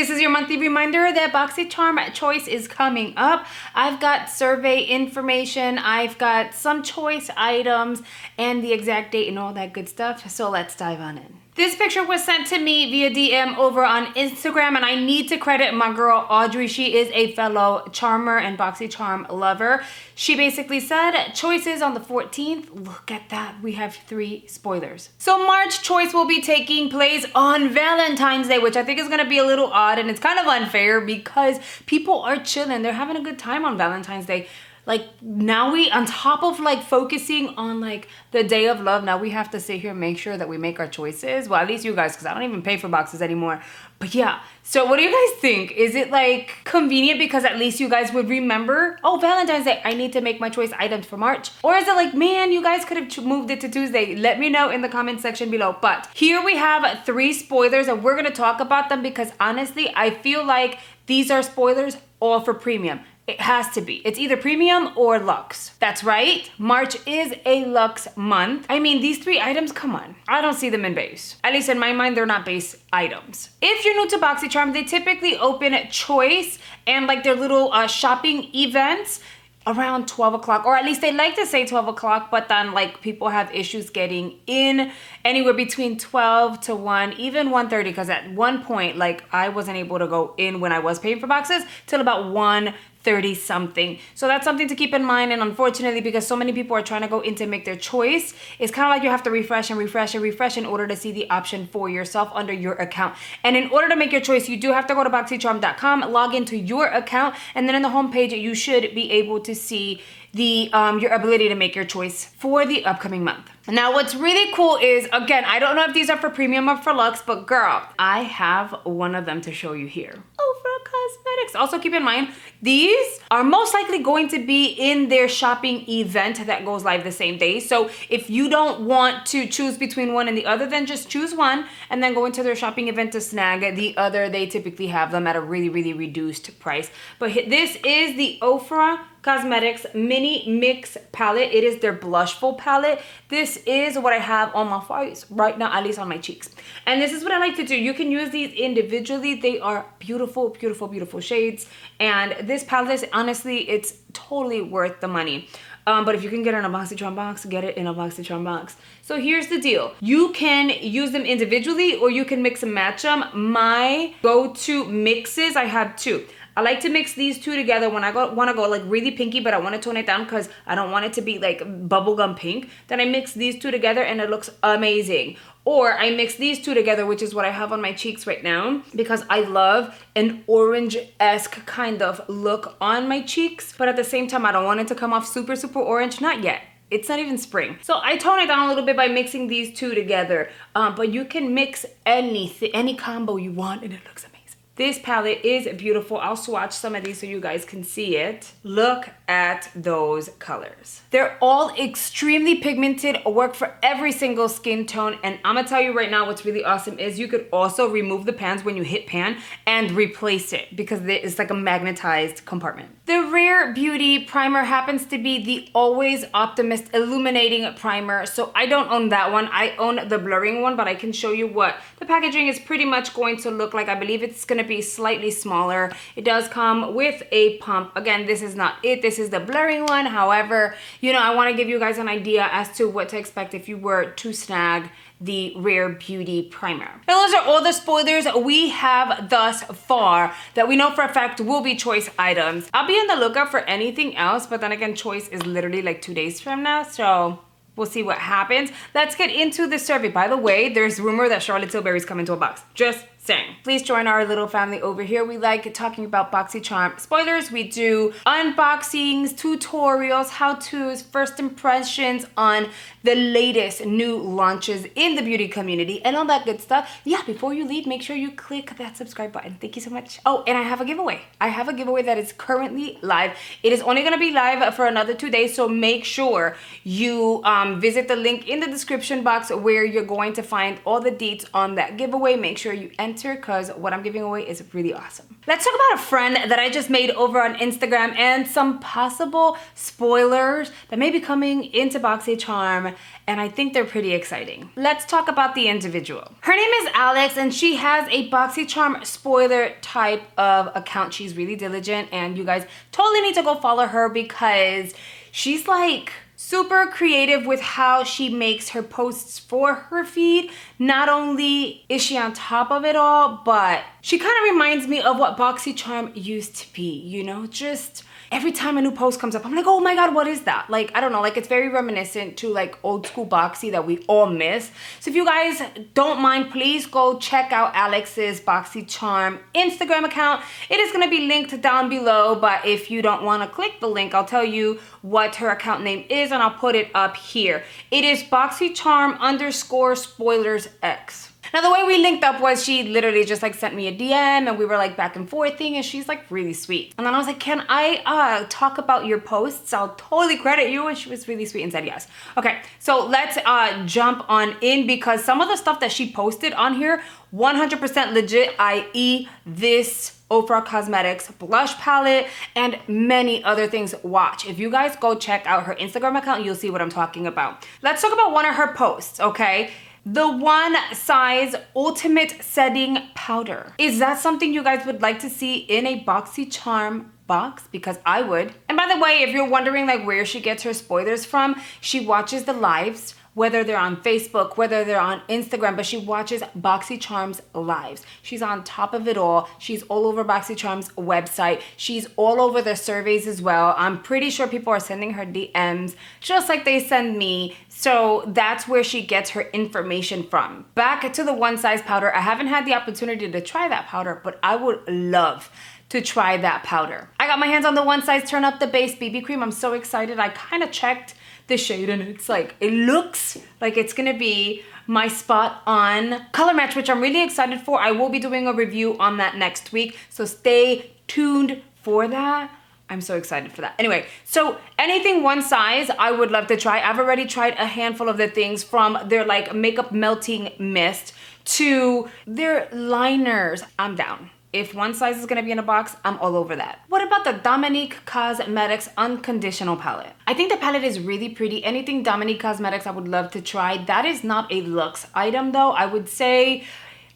This is your monthly reminder that Boxycharm choice is coming up. I've got survey information, I've got some choice items, and the exact date and all that good stuff. So let's dive on in. This picture was sent to me via DM over on Instagram, and I need to credit my girl Audrey. She is a fellow charmer and Boxycharm lover. She basically said, choices on the 14th. Look at that. We have 3 spoilers. So March choice will be taking place on Valentine's Day, which I think is going to be a little odd, and it's kind of unfair because people are chilling. They're having a good time on Valentine's Day. Like, now we, on top of like focusing on like the day of love, now we have to sit here and make sure that we make our choices. Well, at least you guys, because I don't even pay for boxes anymore. But yeah, so what do you guys think? Is it like convenient because at least you guys would remember, oh, Valentine's Day, I need to make my choice items for March? Or is it like, man, you guys could have moved it to Tuesday? Let me know in the comment section below. But here we have 3 spoilers, and we're gonna talk about them because honestly, I feel like these are spoilers all for premium. It has to be. It's either premium or luxe. That's right. March is a luxe month. I mean, these 3 items, come on. I don't see them in base. At least in my mind, they're not base items. If you're new to Boxycharm, they typically open choice and like their little shopping events around 12 o'clock, or at least they like to say 12 o'clock, but then like people have issues getting in anywhere between 12 to 1, even 1:30, because at one point, like I wasn't able to go in when I was paying for boxes till about 1:30 something. So that's something to keep in mind. And unfortunately, because so many people are trying to go in to make their choice, it's kind of like you have to refresh and refresh and refresh in order to see the option for yourself under your account. And in order to make your choice, you do have to go to boxycharm.com, log into your account, and then in the homepage, you should be able to see the your ability to make your choice for the upcoming month. Now, what's really cool is, again, I don't know if these are for premium or for luxe, but girl, I have one of them to show you here. Ofra Cosmetics. Also keep in mind, these are most likely going to be in their shopping event that goes live the same day. So if you don't want to choose between one and the other, then just choose one and then go into their shopping event to snag the other. They typically have them at a really, really reduced price. But this is the Ofra Cosmetics Mini Mix Palette. It is their Blushful palette. This is what I have on my face right now, at least on my cheeks. And this is what I like to do. You can use these individually. They are beautiful, beautiful, beautiful shades. And this palette is, honestly, it's totally worth the money. But if you can get it in a Boxycharm box, get it in a Boxycharm box. So here's the deal. You can use them individually or you can mix and match them. My go-to mixes, I have 2. I like to mix these 2 together when I want to go like really pinky, but I want to tone it down because I don't want it to be like bubblegum pink. Then I mix these 2 together and it looks amazing. Or I mix these 2 together, which is what I have on my cheeks right now, because I love an orange-esque kind of look on my cheeks. But at the same time, I don't want it to come off super, super orange. Not yet. It's not even spring. So I tone it down a little bit by mixing these 2 together. But you can mix anything, any combo you want, and it looks amazing. This palette is beautiful. I'll swatch some of these so you guys can see it. Look at those colors. They're all extremely pigmented, work for every single skin tone. And I'm gonna tell you right now, what's really awesome is you could also remove the pans when you hit pan and replace it because it's like a magnetized compartment. The Rare Beauty primer happens to be the Always Optimist Illuminating Primer. So I don't own that one. I own the blurring one, but I can show you what the packaging is pretty much going to look like. I believe it's gonna be slightly smaller. It does come with a pump. Again, this is not it. This is the blurring one. However, you know, I want to give you guys an idea as to what to expect if you were to snag the Rare Beauty primer. Now, those are all the spoilers we have thus far that we know for a fact will be choice items. I'll be on the lookout for anything else, but then again, choice is literally like 2 days from now, so we'll see what happens. Let's get into the survey. By the way, there's rumor that Charlotte Tilbury's coming to a box. Just saying. Please join our little family over here. We like talking about Boxycharm spoilers. We do unboxings, tutorials, how-tos, first impressions on the latest new launches in the beauty community and all that good stuff. Yeah, before you leave, make sure you click that subscribe button. Thank you so much. Oh, and I have a giveaway. I have a giveaway that is currently live. It is only gonna be live for another 2 days, so make sure you visit the link in the description box where you're going to find all the deets on that giveaway. Make sure you enter enter because what I'm giving away is really awesome. Let's talk about a friend that I just made over on Instagram and some possible spoilers that may be coming into Boxycharm, and I think they're pretty exciting. Let's talk about the individual. Her name is Alex, and she has a Boxycharm spoiler type of account. She's really diligent, and you guys totally need to go follow her because she's like super creative with how she makes her posts for her feed. Not only is she on top of it all, but she kind of reminds me of what Boxycharm used to be, you know, just every time a new post comes up, I'm like, oh my God, what is that? Like, I don't know, like it's very reminiscent to like old school Boxy that we all miss. So if you guys don't mind, please go check out Alex's Boxycharm Instagram account. It is gonna be linked down below, but if you don't wanna click the link, I'll tell you what her account name is and I'll put it up here. It is Boxycharm_spoilers_X. Now, the way we linked up was she literally just like sent me a DM and we were like back and forthing, and she's like really sweet. And then I was like, can I talk about your posts? I'll totally credit you. And she was really sweet and said yes. Okay, so let's jump on in because some of the stuff that she posted on here, 100% legit, i.e. this Ofra Cosmetics blush palette and many other things. Watch. If you guys go check out her Instagram account, you'll see what I'm talking about. Let's talk about one of her posts, okay? The One Size Ultimate Setting Powder. Is that something you guys would like to see in a Boxycharm box? Because I would. And by the way, if you're wondering like where she gets her spoilers from, she watches the lives, whether they're on Facebook, whether they're on Instagram, but she watches Boxycharm's lives. She's on top of it all. She's all over Boxycharm's website. She's all over the surveys as well. I'm pretty sure people are sending her DMs just like they send me. So that's where she gets her information from. Back to the One Size powder. I haven't had the opportunity to try that powder, but I would love to try that powder. I got my hands on the One Size Turn Up the Base BB Cream. I'm so excited. I kind of checked the shade and it's like, it looks like it's gonna be my spot on color match, which I'm really excited for. I will be doing a review on that next week, so stay tuned for that. I'm so excited for that. Anyway, so anything One Size, I would love to try. I've already tried a handful of the things, from their like makeup melting mist to their liners. I'm down. If One Size is gonna be in a box, I'm all over that. What about the Dominique Cosmetics Unconditional Palette? I think the palette is really pretty. Anything Dominique Cosmetics I would love to try. That is not a luxe item though. I would say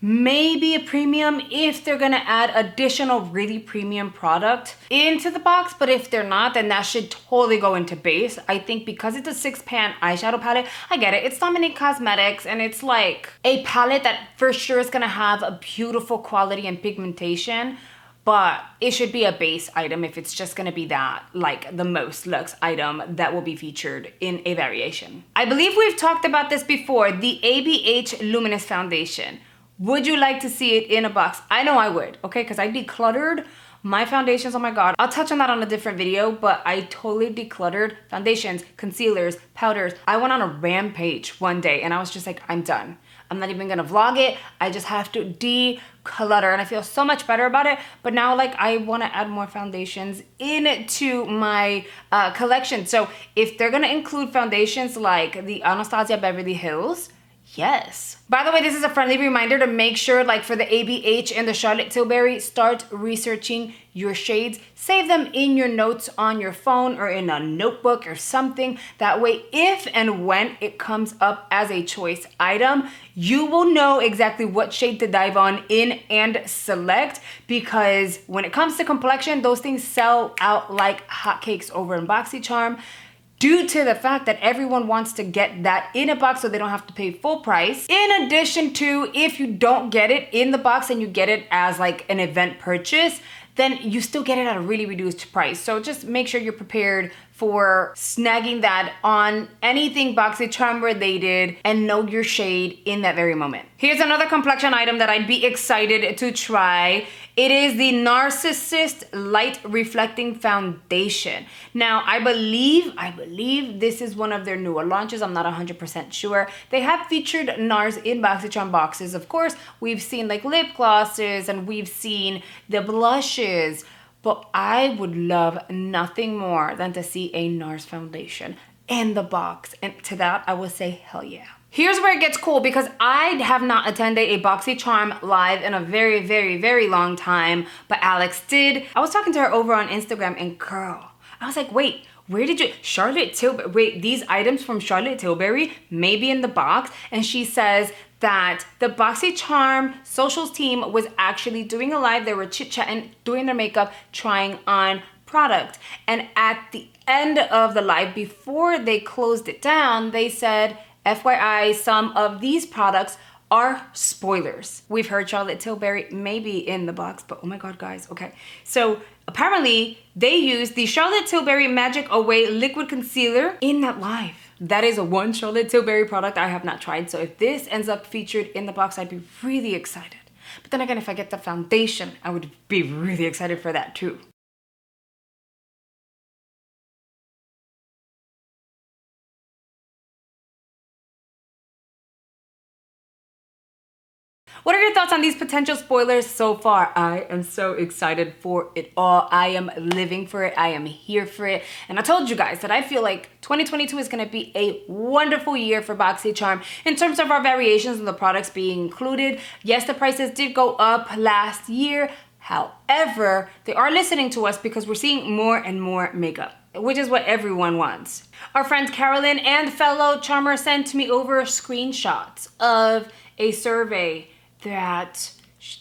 maybe a premium if they're gonna add additional really premium product into the box, but if they're not, then that should totally go into base. I think because it's a 6-pan eyeshadow palette, I get it. It's Dominique Cosmetics and it's like a palette that for sure is gonna have a beautiful quality and pigmentation, but it should be a base item if it's just gonna be that, like the most luxe item that will be featured in a variation. I believe we've talked about this before, the ABH Luminous Foundation. Would you like to see it in a box? I know I would, okay? Because I decluttered my foundations, oh my God. I'll touch on that on a different video, but I totally decluttered foundations, concealers, powders. I went on a rampage one day and I was just like, I'm done. I'm not even gonna vlog it. I just have to declutter and I feel so much better about it. But now like I wanna add more foundations into my collection. So if they're gonna include foundations like the Anastasia Beverly Hills, yes. By the way, this is a friendly reminder to make sure, like for the ABH and the Charlotte Tilbury, start researching your shades. Save them in your notes on your phone or in a notebook or something. That way, if and when it comes up as a choice item, you will know exactly what shade to dive on in and select, because when it comes to complexion, those things sell out like hotcakes over in Boxycharm, due to the fact that everyone wants to get that in a box so they don't have to pay full price. In addition to, if you don't get it in the box and you get it as like an event purchase, then you still get it at a really reduced price. So just make sure you're prepared for snagging that on anything Boxycharm related and know your shade in that very moment. Here's another complexion item that I'd be excited to try. It is the Narcissist Light Reflecting Foundation. Now, I believe this is one of their newer launches. I'm not 100% sure. They have featured NARS in Boxycharm boxes. Of course, we've seen like lip glosses and we've seen the blushes, but I would love nothing more than to see a NARS foundation in the box. And to that, I would say, hell yeah. Here's where it gets cool because I have not attended a Boxycharm live in a very, very, very long time, but Alex did. I was talking to her over on Instagram and girl, I was like, wait, where did you, Charlotte Tilbury, wait, these items from Charlotte Tilbury may be in the box? And she says that the Boxycharm socials team was actually doing a live. They were chit-chatting, doing their makeup, trying on product. And at the end of the live, before they closed it down, they said, FYI, some of these products are spoilers. We've heard Charlotte Tilbury may be in the box, but oh my God, guys, okay. So apparently they used the Charlotte Tilbury Magic Away Liquid Concealer in that live. That is a one Charlotte Tilbury product I have not tried. So if this ends up featured in the box, I'd be really excited. But then again, if I get the foundation, I would be really excited for that too. What are your thoughts on these potential spoilers so far? I am so excited for it all. I am living for it. I am here for it. And I told you guys that I feel like 2022 is going to be a wonderful year for Boxycharm in terms of our variations and the products being included. Yes, the prices did go up last year. However, they are listening to us because we're seeing more and more makeup, which is what everyone wants. Our friend Carolyn and fellow charmer sent me over screenshots of a survey that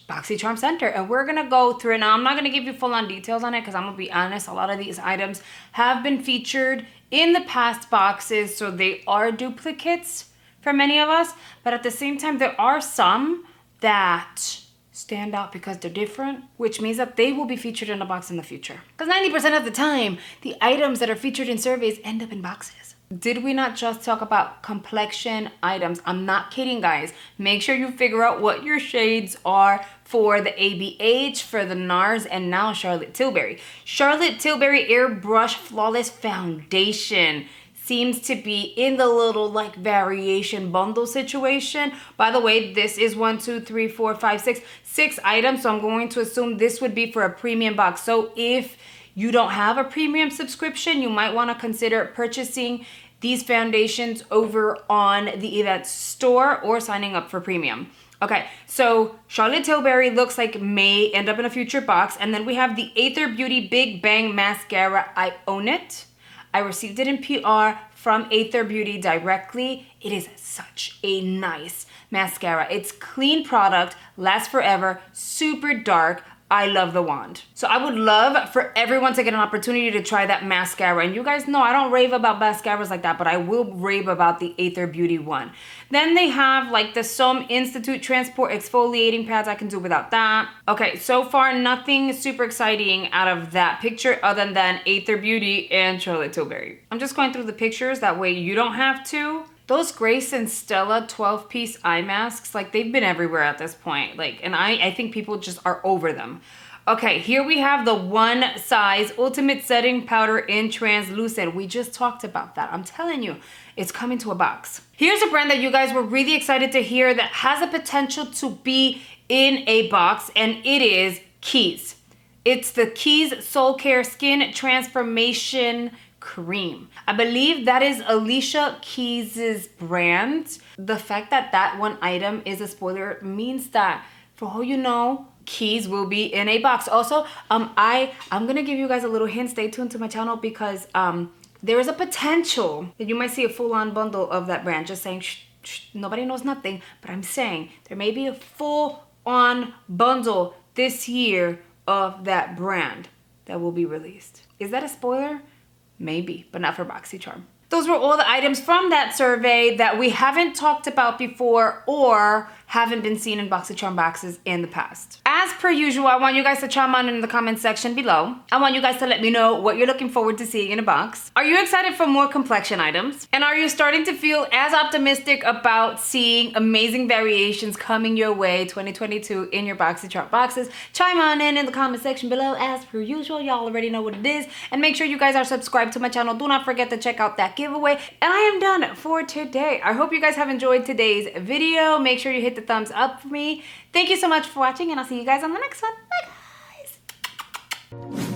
Boxycharm Center, and we're gonna go through it. Now, I'm not gonna give you full-on details on it because I'm gonna be honest, a lot of these items have been featured in the past boxes, so they are duplicates for many of us, but at the same time, there are some that stand out because they're different, which means that they will be featured in a box in the future. Because 90% of the time, the items that are featured in surveys end up in boxes. Did we not just talk about complexion items? I'm not kidding, guys. Make sure you figure out what your shades are for the ABH, for the NARS, and now Charlotte Tilbury. Charlotte Tilbury Airbrush Flawless Foundation seems to be in the little like variation bundle situation. By the way, this is 6 items. So I'm going to assume this would be for a premium box. So if you don't have a premium subscription, you might want to consider purchasing these foundations over on the event store or signing up for premium. Okay, so Charlotte Tilbury looks like may end up in a future box. And then we have the Aether Beauty Big Bang Mascara. I own it. I received it in PR from Aether Beauty directly. It is such a nice mascara. It's clean product, lasts forever, super dark. I love the wand. So I would love for everyone to get an opportunity to try that mascara. And you guys know I don't rave about mascaras like that, but I will rave about the Aether Beauty one. Then they have like the Somme Institute Transport Exfoliating Pads. I can do without that. Okay, so far nothing super exciting out of that picture other than Aether Beauty and Charlotte Tilbury. I'm just going through the pictures, that way you don't have to. Those Grace and Stella 12-piece eye masks, like they've been everywhere at this point. Like, and I think people just are over them. Okay, here we have the One Size Ultimate Setting Powder in Translucent. We just talked about that. I'm telling you, it's coming to a box. Here's a brand that you guys were really excited to hear that has a potential to be in a box, and it is Keys. It's the Keys Soul Care Skin Transformation Cream. I believe that is Alicia Keys's brand. The fact that that one item is a spoiler means that, for all you know, Keys will be in a box. Also, I'm gonna give you guys a little hint. Stay tuned to my channel because there is a potential that you might see a full-on bundle of that brand. Just saying, nobody knows nothing, but I'm saying there may be a full-on bundle this year of that brand that will be released. Is that a spoiler? Maybe, but not for Boxycharm. Those were all the items from that survey that we haven't talked about before or haven't been seen in Boxycharm boxes in the past. As per usual, I want you guys to chime on in the comment section below. I want you guys to let me know what you're looking forward to seeing in a box. Are you excited for more complexion items? And are you starting to feel as optimistic about seeing amazing variations coming your way 2022 in your Boxycharm boxes? Chime on in the comment section below. As per usual, y'all already know what it is. And make sure you guys are subscribed to my channel. Do not forget to check out that giveaway. And I am done for today. I hope you guys have enjoyed today's video. Make sure you hit the thumbs up for me. Thank you so much for watching, and I'll see you guys on the next one. Bye, guys.